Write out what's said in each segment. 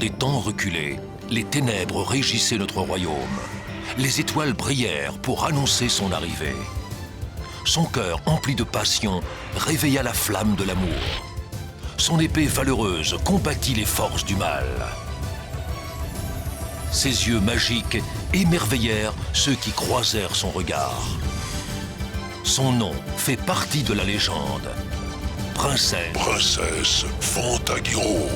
des temps reculés, les ténèbres régissaient notre royaume. Les étoiles brillèrent pour annoncer son arrivée. Son cœur, empli de passion, réveilla la flamme de l'amour. Son épée valeureuse combattit les forces du mal. Ses yeux magiques émerveillèrent ceux qui croisèrent son regard. Son nom fait partie de la légende. Princesse Fantagiro.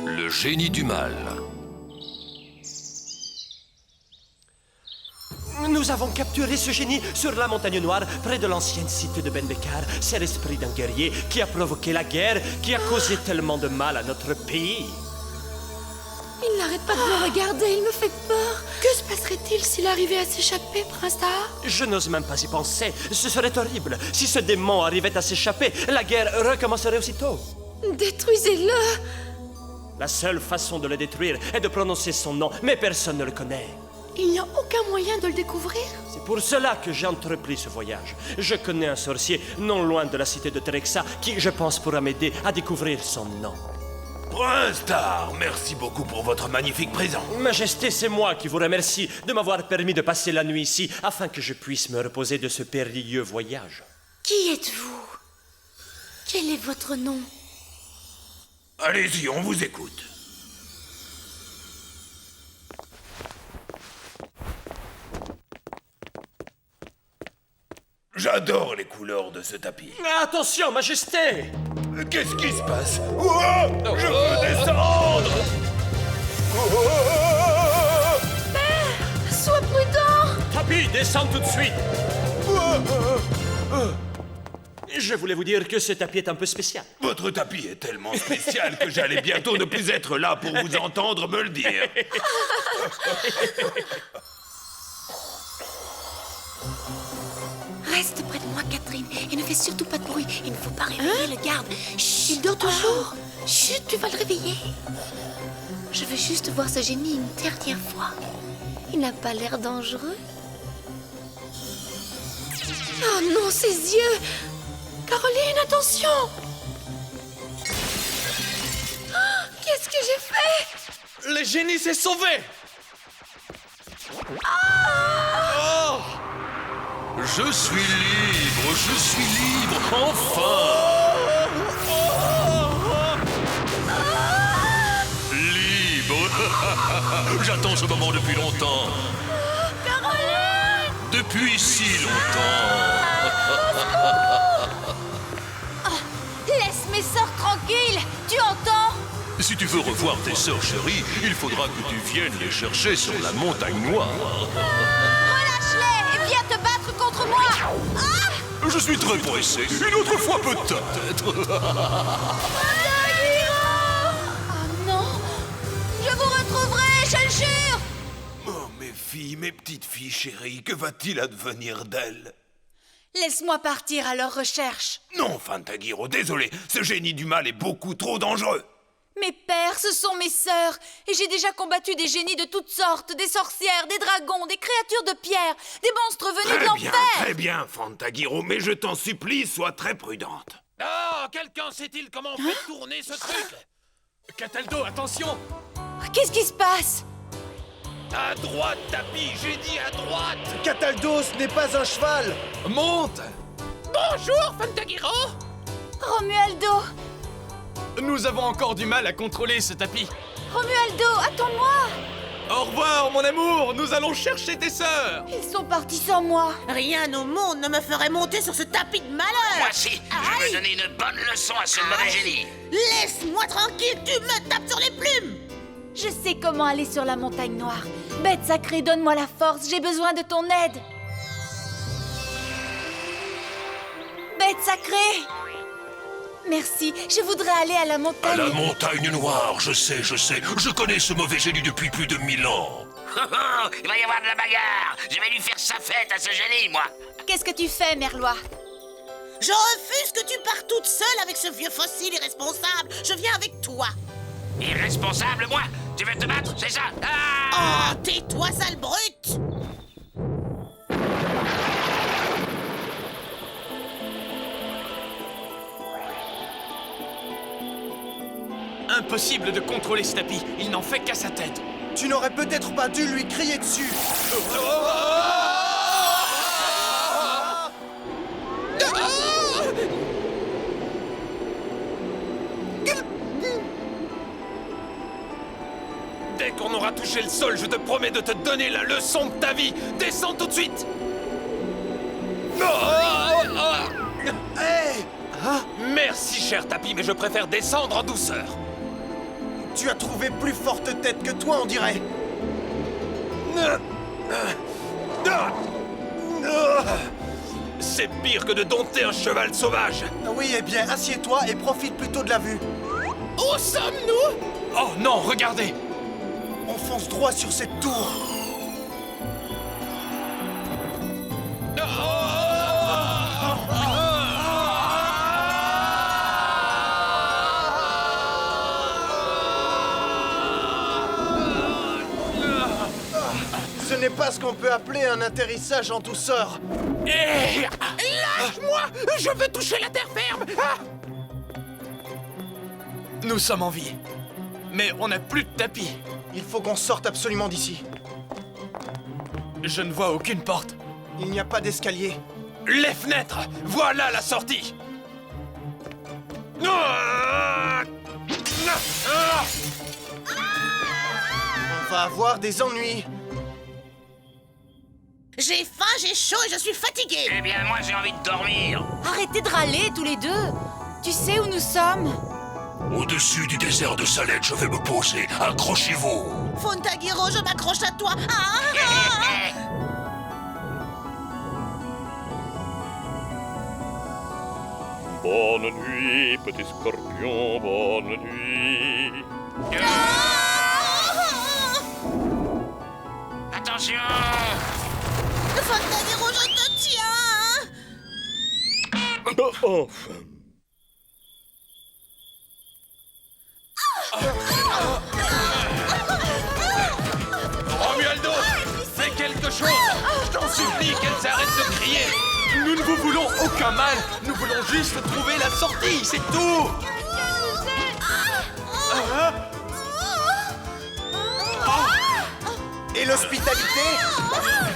Le génie du mal. Nous avons capturé ce génie sur la montagne noire, près de l'ancienne cité de Benbekar. C'est l'esprit d'un guerrier qui a provoqué la guerre, qui a causé tellement de mal à notre pays. Il n'arrête pas de me regarder, il me fait peur. Que se passerait-il s'il arrivait à s'échapper, Prince Tahar? Je n'ose même pas y penser. Ce serait horrible. Si ce démon arrivait à s'échapper, la guerre recommencerait aussitôt. Détruisez-le! La seule façon de le détruire est de prononcer son nom, mais personne ne le connaît. Il n'y a aucun moyen de le découvrir? C'est pour cela que j'ai entrepris ce voyage. Je connais un sorcier non loin de la cité de Terexa qui, je pense, pourra m'aider à découvrir son nom. Prince Tahar, merci beaucoup pour votre magnifique présent. Majesté, c'est moi qui vous remercie de m'avoir permis de passer la nuit ici afin que je puisse me reposer de ce périlleux voyage. Qui êtes-vous? Quel est votre nom? Allez-y, on vous écoute. J'adore les couleurs de ce tapis. Attention, Majesté! Qu'est-ce qui se passe? Oh, je veux descendre! Sois prudent! Tapis, descends tout de suite! Je voulais vous dire que ce tapis est un peu spécial. Votre tapis est tellement spécial que j'allais bientôt ne plus être là pour vous entendre me le dire. Reste près de moi, Catherine, et ne fais surtout pas de bruit. Il ne faut pas réveiller le garde. Chut, il dort toujours. Chut, tu vas le réveiller. Je veux juste voir ce génie une dernière fois. Il n'a pas l'air dangereux. Oh non, ses yeux! Caroline, attention! Oh, qu'est-ce que j'ai fait? Le génie s'est sauvé! Je suis libre, enfin! Libre! J'attends ce moment depuis longtemps. Caroline! Depuis si longtemps. Laisse mes sœurs tranquilles! Tu entends? Si tu veux revoir tes sœurs chéries, il faudra que tu viennes les chercher sur la montagne noire. Relâche-les et viens te battre contre moi! Je suis très pressé. Une autre fois peut-être. Oh non! Je vous retrouverai, je le jure! Oh, mes filles, mes petites filles chéries, que va-t-il advenir d'elles? Laisse-moi partir à leur recherche. Non, Fantagiro, désolé, ce génie du mal est beaucoup trop dangereux. Mes pères, ce sont mes sœurs, et j'ai déjà combattu des génies de toutes sortes, des sorcières, des dragons, des créatures de pierre, des monstres venus de l'enfer. Très bien, Fantagiro, mais je t'en supplie, sois très prudente. Ah, quelqu'un sait-il comment on fait tourner ce truc? Cataldo, attention! Qu'est-ce qui se passe? À droite, Tapi, j'ai dit à droite. Cataldos n'est pas un cheval. Monte. Bonjour, Fantagiro. Romualdo! Nous avons encore du mal à contrôler ce tapis. Romualdo, attends-moi! Au revoir, mon amour. Nous allons chercher tes sœurs. Ils sont partis sans moi! Rien au monde ne me ferait monter sur ce tapis de malheur. Moi si, je veux donner une bonne leçon à ce mauvais génie. Laisse-moi tranquille, tu me tapes sur les plumes. Je sais comment aller sur la montagne noire. Bête sacrée, donne-moi la force, j'ai besoin de ton aide! Bête sacrée! Merci, je voudrais aller à la À montagne... la montagne noire, je sais. Je connais ce mauvais génie depuis plus de 1000 ans. Il va y avoir de la bagarre. Je vais lui faire sa fête à ce génie, moi. Qu'est-ce que tu fais, Merlois? Je refuse que tu pars toute seule avec ce vieux fossile irresponsable. Je viens avec toi. Irresponsable, moi. Tu veux te battre, c'est ça? Oh, tais-toi, sale brute. Impossible de contrôler ce tapis. Il n'en fait qu'à sa tête. Tu n'aurais peut-être pas dû lui crier dessus. Dès qu'on aura touché le sol, je te promets de te donner la leçon de ta vie. Descends tout de suite. Hé! Merci, cher tapis, mais je préfère descendre en douceur. Tu as trouvé plus forte tête que toi, on dirait. C'est pire que de dompter un cheval sauvage. Oui, eh bien, assieds-toi et profite plutôt de la vue. Où sommes-nous? Oh non, regardez. On fonce droit sur cette tour. Ce n'est pas ce qu'on peut appeler un atterrissage en douceur. Lâche-moi! Je veux toucher la terre ferme! Nous sommes en vie. Mais on n'a plus de tapis. Il faut qu'on sorte absolument d'ici. Je ne vois aucune porte. Il n'y a pas d'escalier. Les fenêtres! Voilà la sortie! On va avoir des ennuis. J'ai faim, j'ai chaud et je suis fatiguée. Eh bien, moi, j'ai envie de dormir. Arrêtez de râler, tous les deux! Tu sais où nous sommes? Au-dessus du désert de Salette, je vais me poser. Accrochez-vous. Fantagiro, je m'accroche à toi. Bonne nuit, petit scorpion, bonne nuit. Attention! Fantagiro, je te tiens. Enfin. Romualdo! Fais quelque chose! Je t'en supplie qu'elles arrêtent de crier! Nous ne vous voulons aucun mal! Nous voulons juste trouver la sortie, c'est tout! Et l'hospitalité?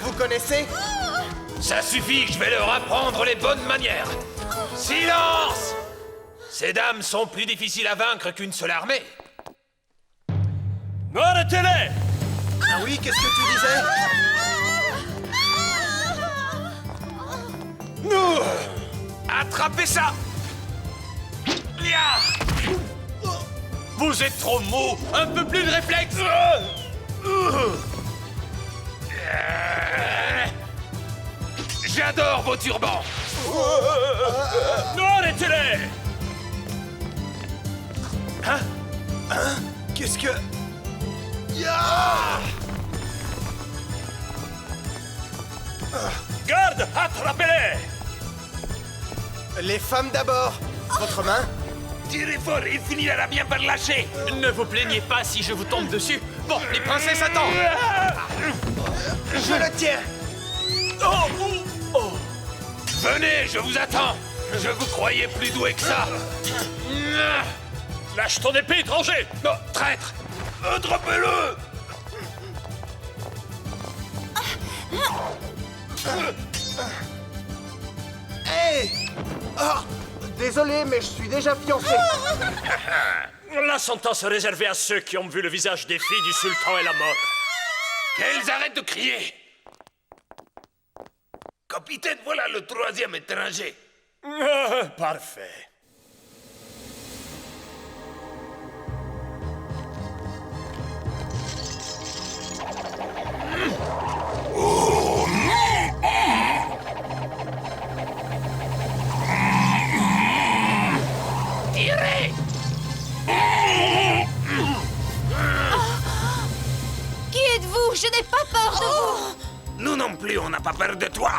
Vous connaissez? Ça suffit, je vais leur apprendre les bonnes manières! Silence! Ces dames sont plus difficiles à vaincre qu'une seule armée! Arrêtez-les! Ah oui, qu'est-ce que tu disais? Attrapez ça! Lia! Vous êtes trop mou! Un peu plus de réflexe! J'adore vos turbans! Non, arrêtez-les! Qu'est-ce que... Garde! Attrapez-les! Les femmes d'abord. Votre main? Tirez fort, il finira bien par lâcher! Ne vous plaignez pas si je vous tombe dessus! Bon, les princesses attendent! Je le tiens. Venez, je vous attends! Je vous croyais plus doué que ça! Lâche ton épée, étranger! Non, traître! Attrapez-le! Hey! Ah, désolé, mais je suis déjà fiancé. La sentence est réservée à ceux qui ont vu le visage des filles du sultan et la mort. Qu'elles arrêtent de crier. Capitaine, voilà le 3e étranger. Parfait. Tirez! Qui êtes-vous? Je n'ai pas peur de vous. Nous non plus, on n'a pas peur de toi.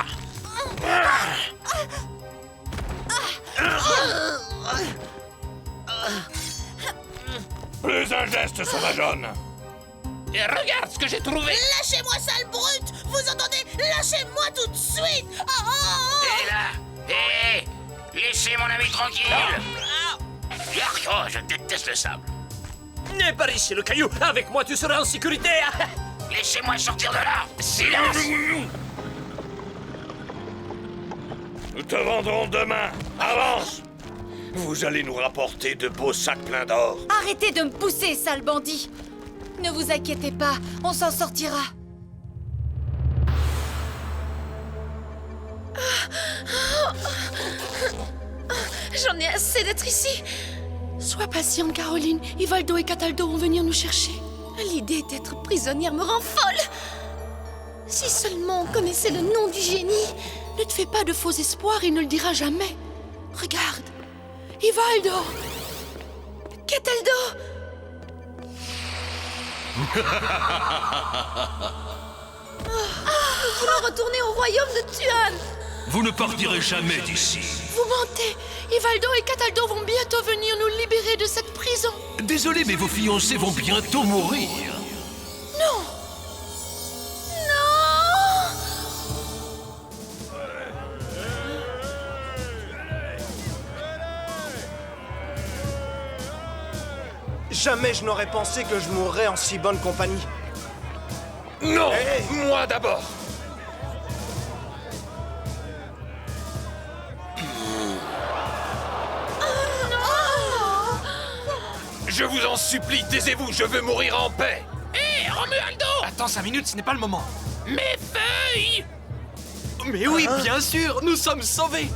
Plus un geste, sauvageonne. Et regarde ce que j'ai trouvé! Lâchez-moi, sale brute! Vous entendez? Lâchez-moi tout de suite! Et là! Hé! Laissez mon ami tranquille! Oh, je déteste le sable! N'aie par ici le caillou. Avec moi, tu seras en sécurité. Laissez-moi sortir de là! Silence! Nous te vendrons demain. Avance! Vous allez nous rapporter de beaux sacs pleins d'or. Arrêtez de me pousser, sale bandit. Ne vous inquiétez pas, on s'en sortira. J'en ai assez d'être ici. Sois patiente, Caroline. Ivaldo et Cataldo vont venir nous chercher. L'idée d'être prisonnière me rend folle. Si seulement on connaissait le nom du génie. Ne te fais pas de faux espoirs, il ne le dira jamais. Regarde. Ivaldo. Cataldo. Nous voulons retourner au royaume de Tuan. Vous ne partirez jamais d'ici. Vous mentez. Ivaldo et Cataldo vont bientôt venir nous libérer de cette prison. Désolé, mais vos fiancés vont bientôt mourir. Non. Non. Jamais je n'aurais pensé que je mourrais en si bonne compagnie. Non, Hey! moi d'abord. Je vous en supplie, taisez-vous, je veux mourir en paix. Hé, Romualdo! Attends 5 minutes, ce n'est pas le moment. Mes feuilles! Mais oui, bien sûr, nous sommes sauvés.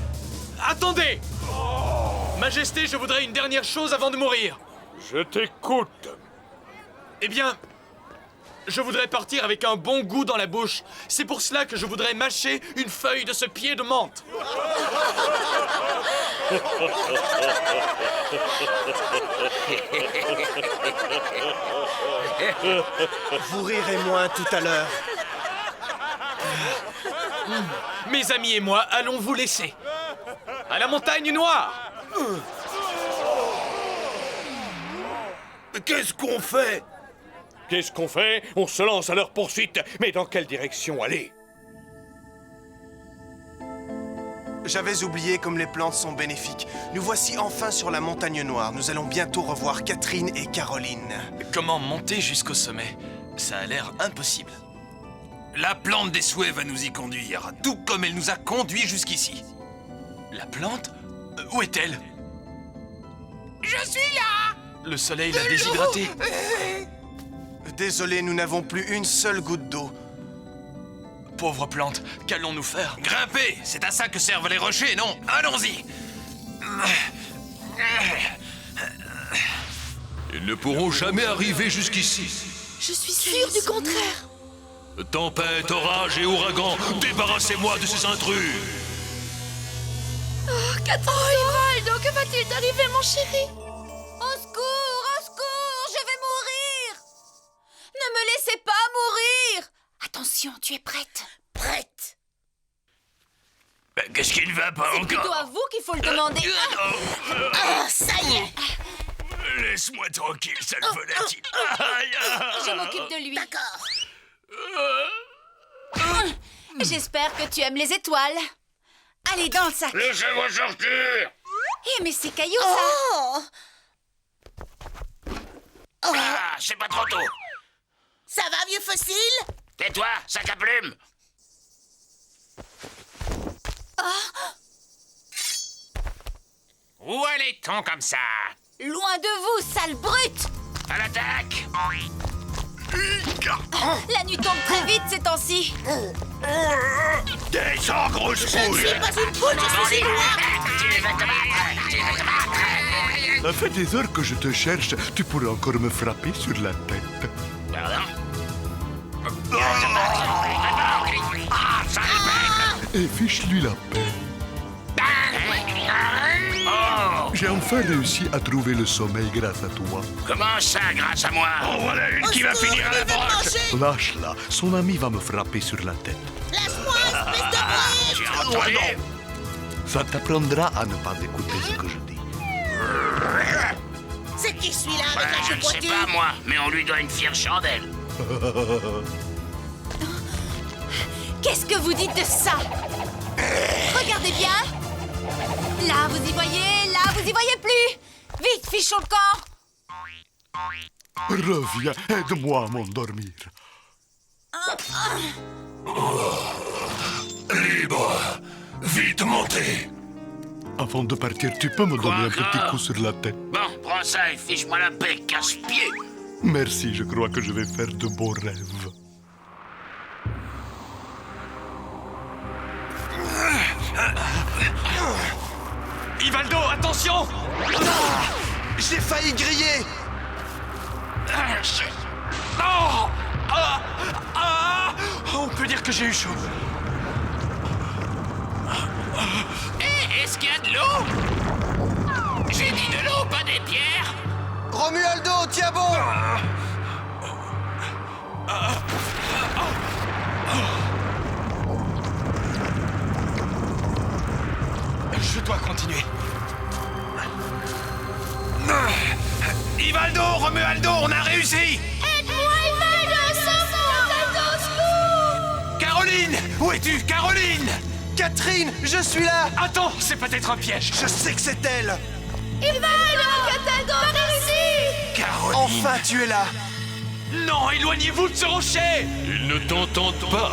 Attendez! Majesté, je voudrais une dernière chose avant de mourir. Je t'écoute. Eh bien, je voudrais partir avec un bon goût dans la bouche. C'est pour cela que je voudrais mâcher une feuille de ce pied de menthe. Vous rirez moins tout à l'heure. Mes amis et moi allons vous laisser. À la montagne noire! Qu'est-ce qu'on fait? Qu'est-ce qu'on fait? On se lance à leur poursuite. Mais dans quelle direction aller? J'avais oublié comme les plantes sont bénéfiques. Nous voici enfin sur la montagne noire. Nous allons bientôt revoir Catherine et Caroline. Comment monter jusqu'au sommet? Ça a l'air impossible. La plante des souhaits va nous y conduire, tout comme elle nous a conduits jusqu'ici. La plante? Où est-elle? Je suis là! Le soleil l'a déshydratée. Désolé, nous n'avons plus une seule goutte d'eau. Pauvre plante, qu'allons-nous faire? Grimper, c'est à ça que servent les rochers, non? Allons-y. Ils ne pourront jamais arriver jusqu'ici. Je suis sûre du contraire. Tempête, orage et ouragan, débarrassez-moi de ces intrus. Ivaldo, que va-t-il t'arriver, mon chéri? Au secours, je vais mourir. Ne me laissez pas mourir. Attention, tu es prête? Prête. Qu'est-ce qui ne va pas C'est plutôt encore? à vous qu'il faut le demander. Oh, ça y est. Laisse-moi tranquille, sale volatile. Je m'occupe de lui. D'accord. J'espère que tu aimes les étoiles. Allez, dans le sac. Laissez-moi sortir! Eh, mais c'est caillou, ça. Oh. C'est pas trop tôt. Ça va, vieux fossile? Tais-toi, sac à plumes! Où allait-on comme ça? Loin de vous, sale brute! À l'attaque! La nuit tombe très vite ces temps-ci. Descends, grosse Je ne pouille! suis pas une poule, je suis une oie. Tu vas te battre! Tu vas te battre! Ça fait des heures que je te cherche. Tu pourrais encore me frapper sur la tête. Pardon? Ah, sale bête! Et fiche-lui la paix. Oh! J'ai enfin réussi à trouver le sommeil grâce à toi. Comment ça, grâce à moi? En voilà une qui va finir à la broche! Lâche-la. Son ami va me frapper sur la tête. Lâche-moi, espèce de brute! Tu as entendu? Ça t'apprendra à ne pas écouter ce que je dis. C'est qui celui-là avec la Je queue ne sais pointue? pas, moi, mais on lui doit une fière chandelle. Qu'est-ce que vous dites de ça? Regardez bien. Là, vous y voyez, là, vous y voyez plus. Vite, fichons le camp. Reviens, aide-moi à m'endormir. Libre! Vite montez! Avant de partir, tu peux me donner un petit coup sur la tête. Bon, prends ça et fiche-moi la paix, casse-pied. Merci, je crois que je vais faire de beaux rêves. Ivaldo, attention! J'ai failli griller. Oh! On peut dire que j'ai eu chaud. Hé, est-ce qu'il y a de l'eau? J'ai dit de l'eau, pas des pierres. Romualdo, tiens bon. Je dois continuer. Ivaldo, Romualdo, on a réussi! Aide-moi, Ivaldo, sauve-moi! Caroline! Où es-tu, Caroline? Catherine, je suis là. Attends, c'est peut-être un piège. Je sais que c'est elle. Ivaldo, Cataldo, merci! Caroline! Enfin, tu es là. Non, éloignez-vous de ce rocher! Ils ne t'entendent pas!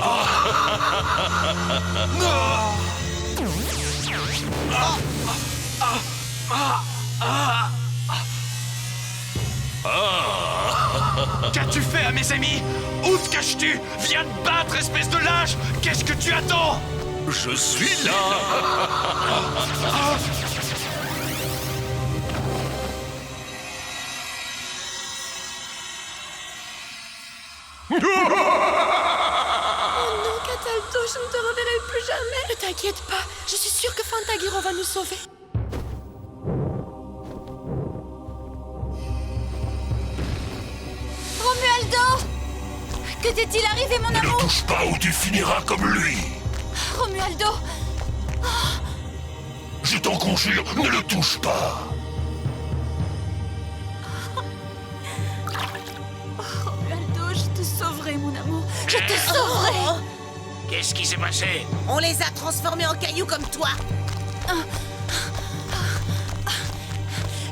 Qu'as-tu fait à mes amis? Où te caches-tu? Viens te battre, espèce de lâche! Qu'est-ce que tu attends? Je suis là! Non, Cataldo, je ne te reverrai plus jamais. Ne t'inquiète pas, je suis sûre que Fantagiro va nous sauver. Romualdo! Que t'est-il arrivé, mon Ne amour? touche pas ou tu finiras comme lui! Romualdo! Je t'en conjure, ne le touche pas! Romualdo, je te sauverai, mon amour. Je te sauverai! Qu'est-ce qui s'est passé? On les a transformés en cailloux comme toi.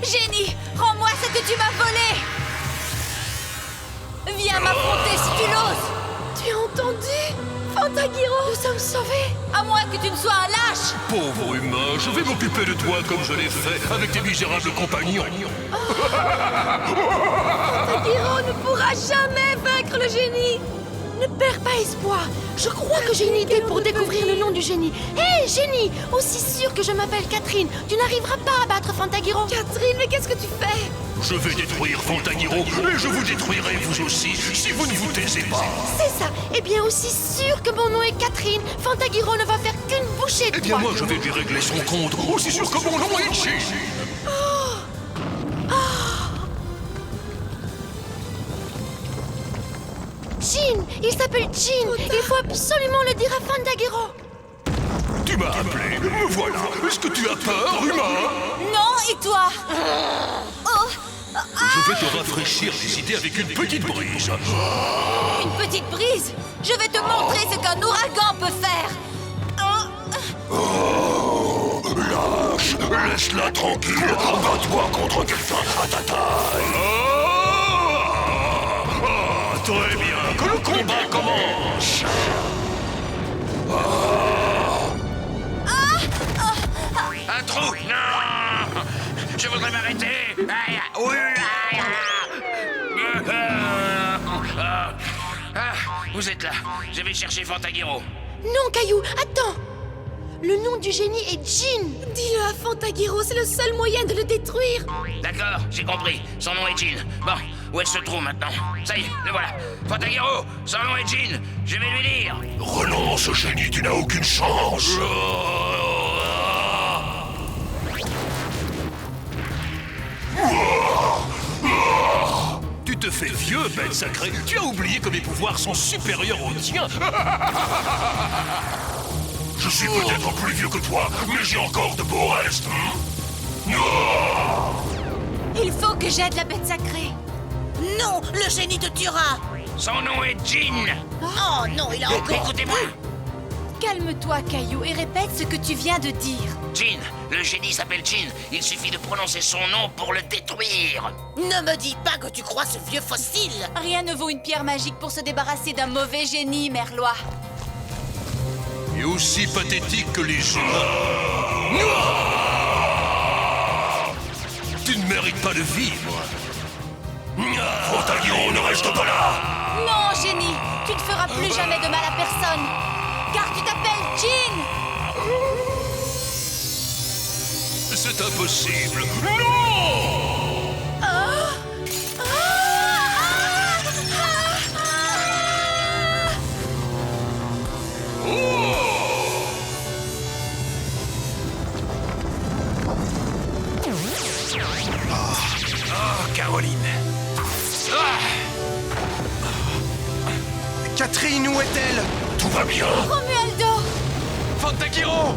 Génie, rends-moi ce que tu m'as volé! Viens m'affronter, Spulose! Tu as entendu? Fantagiro, nous sommes sauvés. À moins que tu ne sois un lâche! Pauvre humain, je vais m'occuper de toi comme je l'ai fait avec tes misérables compagnons. Fantagiro ne pourra jamais vaincre le génie. Ne perds pas espoir. Je crois que j'ai une idée pour découvrir le nom du génie. Hé, génie! Aussi sûr que je m'appelle Catherine, tu n'arriveras pas à battre Fantagiro. Catherine, mais qu'est-ce que tu fais? Je vais détruire Fantagiro, mais je vous détruirai vous aussi, si vous ne vous taisez pas. C'est ça. Eh bien, aussi sûr que mon nom est Catherine, Fantagiro ne va faire qu'une bouchée de Eh bien toi. moi je vais lui régler son compte, aussi sûr que mon nom est Jin. Jin, il s'appelle Jin. Il faut absolument le dire à Fantagiro. Tu m'as appelé, me voilà. Est-ce que tu as peur, humain? Non, et toi? Oh! Je vais te rafraîchir les idées avec une petite brise. Une petite brise? Je vais te montrer ce qu'un ouragan peut faire! Oh, lâche, laisse-la tranquille. Bats-toi contre quelqu'un à ta taille. Très bien, que le combat commence. Un trou. Non. Je voudrais m'arrêter. Aïe, aïe, aïe, aïe. Ah, vous êtes là. Je vais chercher Fantagiro. Non, Caillou, attends. Le nom du génie est Jean. Dis-le à Fantagiro, c'est le seul moyen de le détruire. D'accord, j'ai compris. Son nom est Jean. Bon, où elle se trouve maintenant? Ça y est, le voilà. Fantagiro, son nom est Jean. Je vais lui dire. Renonce, génie, tu n'as aucune chance. Tu te fais vieux, bête sacrée. Tu as oublié que mes pouvoirs sont supérieurs aux tiens. Je suis peut-être plus vieux que toi, mais j'ai encore de beaux restes. Il faut que j'aide la bête sacrée. Non, le génie te tuera. Son nom est Jean. Oh non, il a encore... Écoutez-moi. Calme-toi, Caillou, et répète ce que tu viens de dire. Jean, le génie s'appelle Jean. Il suffit de prononcer son nom pour le détruire. Ne me dis pas que tu crois ce vieux fossile. Rien ne vaut une pierre magique pour se débarrasser d'un mauvais génie, Merlois. Et aussi pathétique que les humains. Tu ne mérites pas de vivre. Fantagiro, ne reste pas là. Non, génie, tu ne feras plus jamais de mal à personne. Car tu t'appelles Jean. C'est impossible. Non! Caroline. Catherine, où est-elle? Tout va bien. Romualdo, Fantagiro!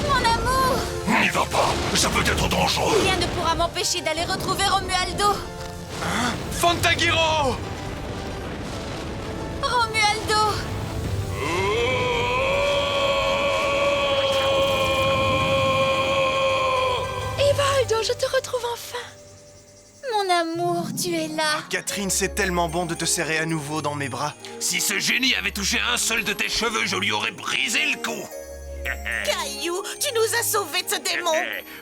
mon amour. N'y va pas, ça peut être dangereux. Rien ne pourra m'empêcher d'aller retrouver Romualdo. Fantagiro! Romualdo. Evaldo, je te retrouve enfin. Mon amour, tu es là. Catherine, c'est tellement bon de te serrer à nouveau dans mes bras. Si ce génie avait touché un seul de tes cheveux, je lui aurais brisé le cou. Caillou, tu nous as sauvés de ce démon.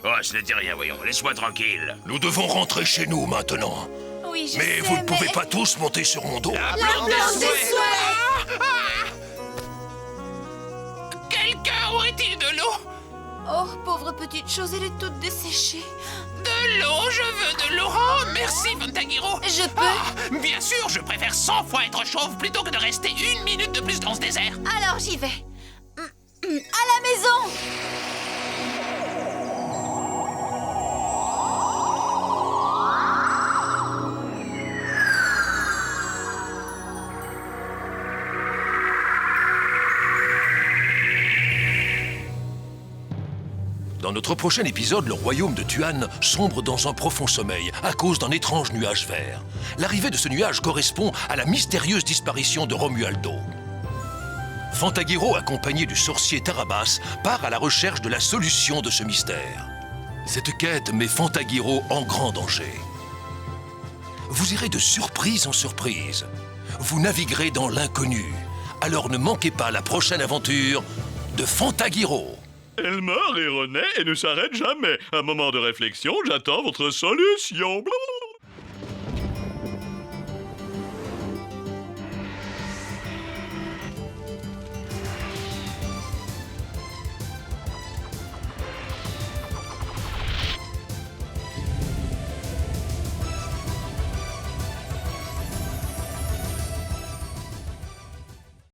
Oh, ce n'était rien, voyons. Laisse-moi tranquille. Nous devons rentrer chez nous maintenant. Oui, je Mais sais, vous ne pouvez pas tous monter sur mon dos. La plante des souhaits. Quelqu'un aurait-il de l'eau? Oh, pauvre petite chose, elle est toute desséchée. De l'eau, je veux de l'eau. Oh, merci, Fantagiro. Je peux? Bien sûr, je préfère 100 fois être chauve plutôt que de rester 1 minute de plus dans ce désert. Alors j'y vais. À la maison. Dans notre prochain épisode, le royaume de Tuan sombre dans un profond sommeil à cause d'un étrange nuage vert. L'arrivée de ce nuage correspond à la mystérieuse disparition de Romualdo. Fantagiro, accompagné du sorcier Tarabas, part à la recherche de la solution de ce mystère. Cette quête met Fantagiro en grand danger. Vous irez de surprise en surprise. Vous naviguerez dans l'inconnu. Alors ne manquez pas la prochaine aventure de Fantagiro. Elle meurt et renaît et ne s'arrête jamais. Un moment de réflexion, j'attends votre solution. Blablabla.